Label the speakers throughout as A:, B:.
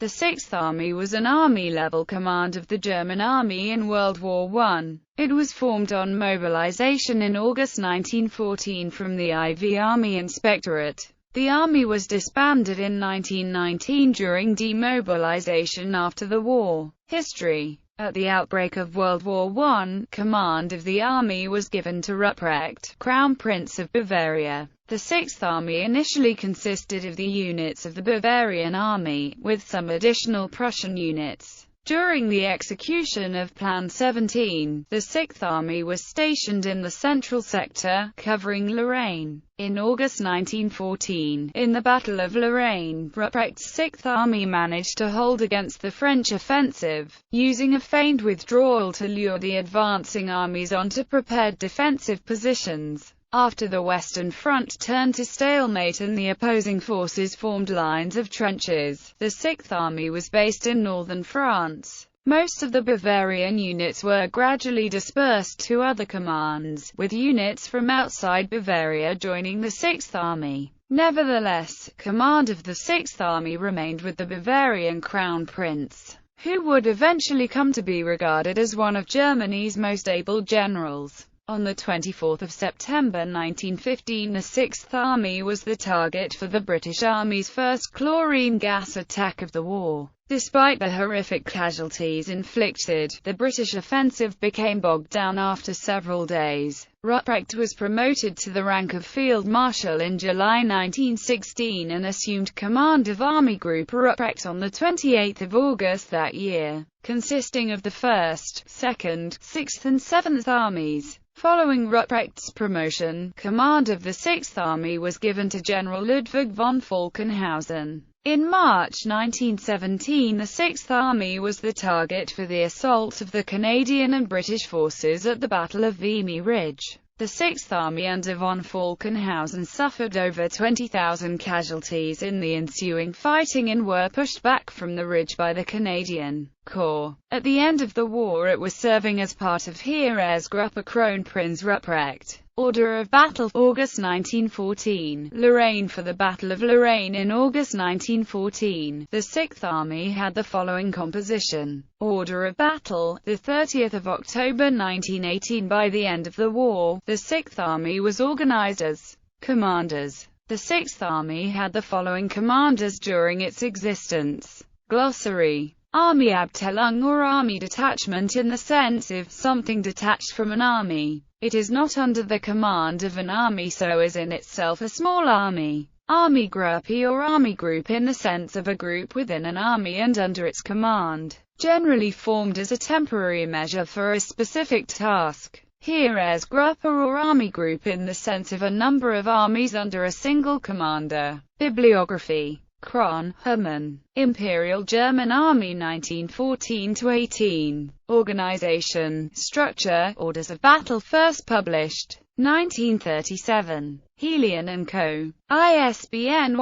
A: The Sixth Army was an army-level command of the German Army in World War I. It was formed on mobilization in August 1914 from the IV Army Inspectorate. The army was disbanded in 1919 during demobilization after the war. History. At the outbreak of World War I, command of the army was given to Ruprecht, Crown Prince of Bavaria. The Sixth Army initially consisted of the units of the Bavarian Army, with some additional Prussian units. During the execution of Plan 17, the Sixth Army was stationed in the central sector, covering Lorraine. In August 1914, in the Battle of Lorraine, Ruprecht's Sixth Army managed to hold against the French offensive, using a feigned withdrawal to lure the advancing armies onto prepared defensive positions. After the Western Front turned to stalemate and the opposing forces formed lines of trenches, the Sixth Army was based in northern France. Most of the Bavarian units were gradually dispersed to other commands, with units from outside Bavaria joining the Sixth Army. Nevertheless, command of the Sixth Army remained with the Bavarian Crown Prince, who would eventually come to be regarded as one of Germany's most able generals. On 24 September 1915, the Sixth Army was the target for the British Army's first chlorine gas attack of the war. Despite the horrific casualties inflicted, the British offensive became bogged down after several days. Ruprecht was promoted to the rank of Field Marshal in July 1916 and assumed command of Army Group Ruprecht on 28 August that year, consisting of the 1st, 2nd, 6th and 7th Armies. Following Ruprecht's promotion, command of the Sixth Army was given to General Ludwig von Falkenhausen. In March 1917, the Sixth Army was the target for the assault of the Canadian and British forces at the Battle of Vimy Ridge. The Sixth Army under von Falkenhausen suffered over 20,000 casualties in the ensuing fighting and were pushed back from the ridge by the Canadian Corps. At the end of the war it was serving as part of Heeresgruppe Kronprinz Ruprecht. Order of battle: August 1914, Lorraine. For the Battle of Lorraine in August 1914, the Sixth Army had the following composition. Order of battle: the 30th of October 1918. By the end of the war, the Sixth Army was organized as commanders. The Sixth Army had the following commanders during its existence. Glossary: Army Abteilung or army detachment in the sense of something detached from an army. It is not under the command of an army, so is in itself a small army. Army Gruppe or army group in the sense of a group within an army and under its command, generally formed as a temporary measure for a specific task. Heeresgruppe or army group in the sense of a number of armies under a single commander. Bibliography: Kron, Hermann. Imperial German Army 1914–18. Organization, Structure, Orders of Battle. First published 1937. Helion & Co. ISBN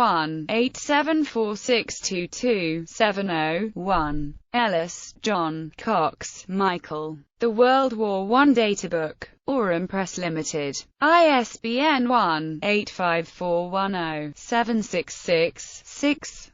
A: 1-874622-70-1. Ellis, John. Cox, Michael. The World War I Databook. Aurum Press Limited. ISBN 1-85410-766-6.